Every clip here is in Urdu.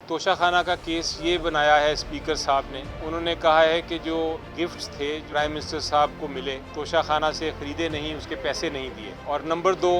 توشہ خانہ کا کیس یہ بنایا ہے اسپیکر صاحب نے، انہوں نے کہا ہے کہ جو گفٹس تھے پرائم منسٹر صاحب کو ملے توشہ خانہ سے خریدے نہیں، اس کے پیسے نہیں دیے، اور نمبر 2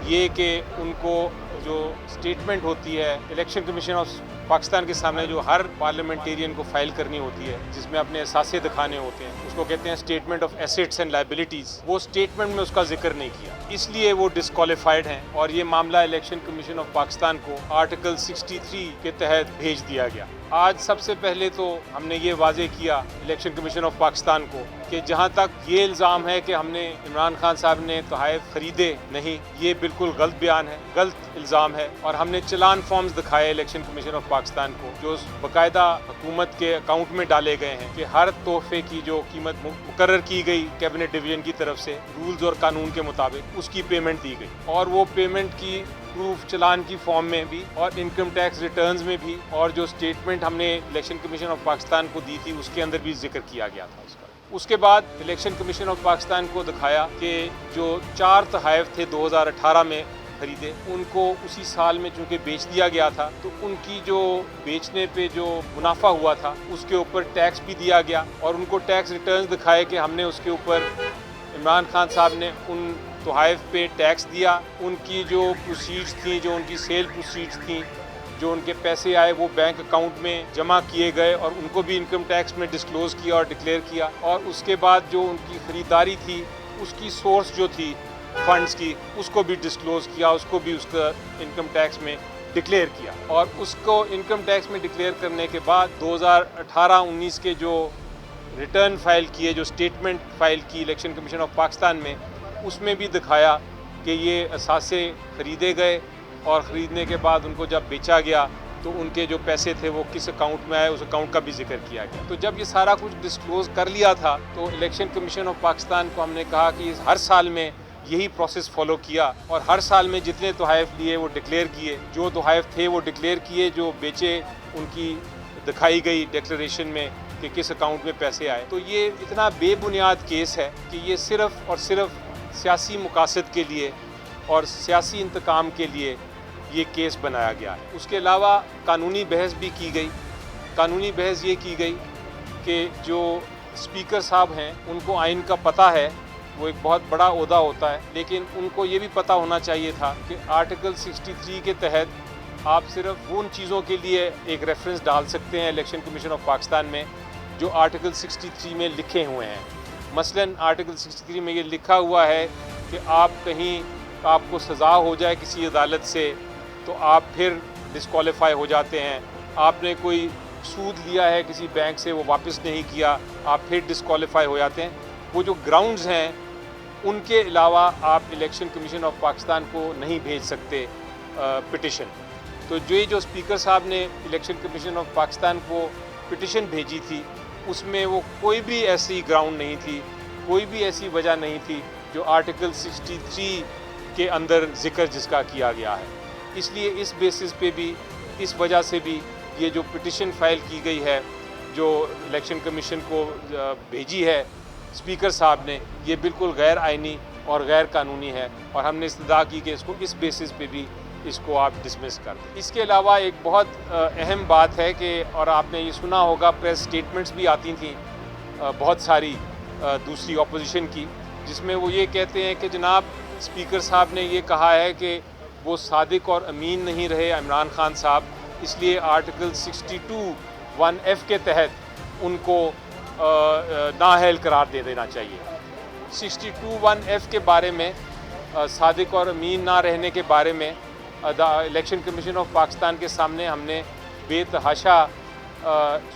یہ کہ ان کو جو اسٹیٹمنٹ ہوتی ہے الیکشن کمیشن آف پاکستان کے سامنے جو ہر پارلیمنٹیرین کو فائل کرنی ہوتی ہے، جس میں اپنے اثاثے دکھانے ہوتے ہیں، اس کو کہتے ہیں statement of assets and liabilities, وہ اسٹیٹمنٹ میں اس کا ذکر نہیں کیا، اس لیے وہ ڈسکوالیفائڈ ہیں، اور یہ معاملہ الیکشن کمیشن آف پاکستان کو آرٹیکل 63 کے تحت بھیج دیا گیا۔ آج سب سے پہلے تو ہم نے یہ واضح کیا الیکشن کمیشن آف پاکستان کو کہ جہاں تک یہ الزام ہے کہ ہم نے عمران خان صاحب نے تحائف خریدے نہیں، یہ بالکل غلط بیان ہے، غلط الزام ہے، اور ہم نے چلان فارمز دکھائے الیکشن کمیشن آف پاکستان کو جو باقاعدہ حکومت کے اکاؤنٹ میں ڈالے گئے ہیں کہ ہر تحفے کی جو قیمت مقرر کی گئی کیبنٹ ڈویژن کی طرف سے رولز اور قانون کے مطابق اس کی پیمنٹ دی گئی، اور وہ پیمنٹ کی پروف چلان کی فارم میں بھی اور انکم ٹیکس ریٹرنز میں بھی، اور جو اسٹیٹمنٹ ہم نے الیکشن کمیشن آف پاکستان کو دی تھی اس کے اندر بھی ذکر کیا گیا تھا اس کا۔ اس کے بعد الیکشن کمیشن آف پاکستان کو دکھایا کہ جو 4 تحائف تھے 2018 میں خریدے، ان کو اسی سال میں چونکہ بیچ دیا گیا تھا تو ان کی جو بیچنے پہ جو منافع ہوا تھا اس کے اوپر ٹیکس بھی دیا گیا، اور ان کو ٹیکس ریٹرنز دکھائے کہ ہم نے اس کے اوپر عمران خان صاحب نے ان تحائف پہ ٹیکس دیا، ان کی جو پروسیڈز تھیں، جو ان کی سیل پروسیڈز تھیں، جو ان کے پیسے آئے وہ بینک اکاؤنٹ میں جمع کیے گئے اور ان کو بھی انکم ٹیکس میں ڈسکلوز کیا اور ڈکلیئر کیا، اور اس کے بعد جو ان کی خریداری تھی اس کی سورس جو تھی فنڈز کی اس کو بھی ڈسکلوز کیا، اس کو بھی اس کا انکم ٹیکس میں ڈکلیئر کیا، اور اس کو انکم ٹیکس میں ڈکلیئر کرنے کے بعد 2018-19 کے جو ریٹرن فائل کیے، جو اسٹیٹمنٹ فائل کی الیکشن کمیشن آف پاکستان میں، اس میں بھی دکھایا کہ یہ اثاثے خریدے گئے، اور خریدنے کے بعد ان کو جب بیچا گیا تو ان کے جو پیسے تھے وہ کس اکاؤنٹ میں آئے اس اکاؤنٹ کا بھی ذکر کیا گیا۔ تو جب یہ سارا کچھ ڈسکلوز کر لیا تھا تو الیکشن کمیشن آف پاکستان کو ہم نے کہا کہ ہر سال میں یہی پروسیس فالو کیا، اور ہر سال میں جتنے تحائف لیے وہ ڈکلیئر کیے، جو تحائف تھے وہ ڈکلیئر کیے، جو بیچے ان کی دکھائی گئی ڈکلیریشن میں کہ کس اکاؤنٹ میں پیسے آئے۔ تو یہ اتنا بے بنیاد کیس ہے کہ یہ صرف اور صرف سیاسی مقاصد کے لیے اور سیاسی انتقام کے لیے یہ کیس بنایا گیا ہے۔ اس کے علاوہ قانونی بحث بھی کی گئی۔ قانونی بحث یہ کی گئی کہ جو اسپیکر صاحب ہیں ان کو آئین کا پتہ ہے، وہ ایک بہت بڑا عہدہ ہوتا ہے، لیکن ان کو یہ بھی پتہ ہونا چاہیے تھا کہ آرٹیکل 63 کے تحت آپ صرف ان چیزوں کے لیے ایک ریفرنس ڈال سکتے ہیں الیکشن کمیشن آف پاکستان میں جو آرٹیکل 63 میں لکھے ہوئے ہیں۔ مثلاً آرٹیکل 63 میں یہ لکھا ہوا ہے کہ آپ کہیں آپ کو سزا ہو جائے کسی عدالت سے تو آپ پھر ڈسکوالیفائی ہو جاتے ہیں، آپ نے کوئی سود لیا ہے کسی بینک سے وہ واپس نہیں کیا آپ پھر ڈسکوالیفائی ہو جاتے ہیں۔ وہ جو گراؤنڈز ہیں ان کے علاوہ آپ الیکشن کمیشن آف پاکستان کو نہیں بھیج سکتے پٹیشن۔ تو جو اسپیکر صاحب نے الیکشن کمیشن آف پاکستان کو پٹیشن بھیجی تھی اس میں وہ کوئی بھی ایسی گراؤنڈ نہیں تھی، کوئی بھی ایسی وجہ نہیں تھی جو آرٹیکل 63 کے اندر ذکر جس کا کیا گیا ہے۔ اس لیے اس بیسس پہ بھی، اس وجہ سے بھی یہ جو پٹیشن فائل کی گئی ہے جو الیکشن کمیشن کو بھیجی ہے اسپیکر صاحب نے، یہ بالکل غیر آئینی اور غیر قانونی ہے، اور ہم نے استدعا کی کہ اس کو اس بیسس پہ بھی اس کو آپ ڈسمس کر دیں۔ اس کے علاوہ ایک بہت اہم بات ہے کہ، اور آپ نے یہ سنا ہوگا پریس اسٹیٹمنٹس بھی آتی تھیں بہت ساری دوسری اپوزیشن کی، جس میں وہ یہ کہتے ہیں کہ جناب اسپیکر صاحب نے یہ کہا ہے کہ وہ صادق اور امین نہیں رہے عمران خان صاحب، اس لیے آرٹیکل 62(1)(f) کے تحت ان کو نااہل قرار دے دینا چاہیے۔ 62(1)(f) کے بارے میں، صادق اور امین نہ رہنے کے بارے میں الیکشن کمیشن آف پاکستان کے سامنے ہم نے بے تحاشا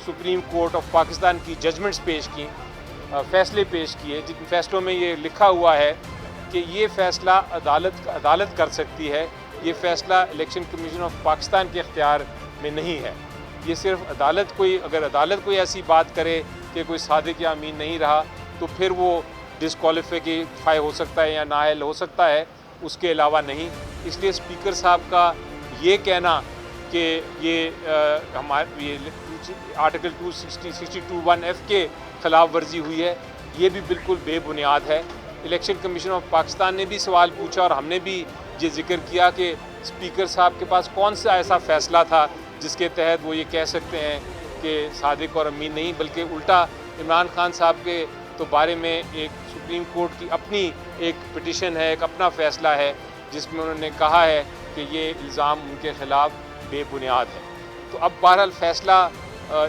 سپریم کورٹ آف پاکستان کی ججمنٹس پیش کی، فیصلے پیش کیے، جن فیصلوں میں یہ لکھا ہوا ہے کہ یہ فیصلہ عدالت کر سکتی ہے، یہ فیصلہ الیکشن کمیشن آف پاکستان کے اختیار میں نہیں ہے۔ یہ صرف اگر عدالت کوئی ایسی بات کرے کہ کوئی صادق یا امین نہیں رہا تو پھر وہ ڈسکوالیفائی ہو سکتا ہے یا نااہل ہو سکتا ہے، اس کے علاوہ نہیں۔ اس لیے اسپیکر صاحب کا یہ کہنا کہ یہ آرٹیکل 62(1)(f) کے خلاف ورزی ہوئی ہے، یہ بھی بالکل بے بنیاد ہے۔ الیکشن کمیشن آف پاکستان نے بھی سوال پوچھا اور ہم نے بھی یہ ذکر کیا کہ اسپیکر صاحب کے پاس کون سا ایسا فیصلہ تھا جس کے تحت وہ یہ کہہ سکتے ہیں کہ صادق اور امین نہیں، بلکہ الٹا عمران خان صاحب کے تو بارے میں ایک سپریم کورٹ کی اپنی ایک پٹیشن ہے، ایک اپنا فیصلہ ہے جس میں انہوں نے کہا ہے کہ یہ الزام ان کے خلاف بے بنیاد ہے۔ تو اب بہرحال فیصلہ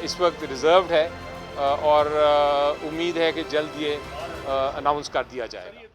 اس وقت ریزروڈ ہے اور امید ہے کہ جلد یہ اناؤنس کر دیا جائے گا۔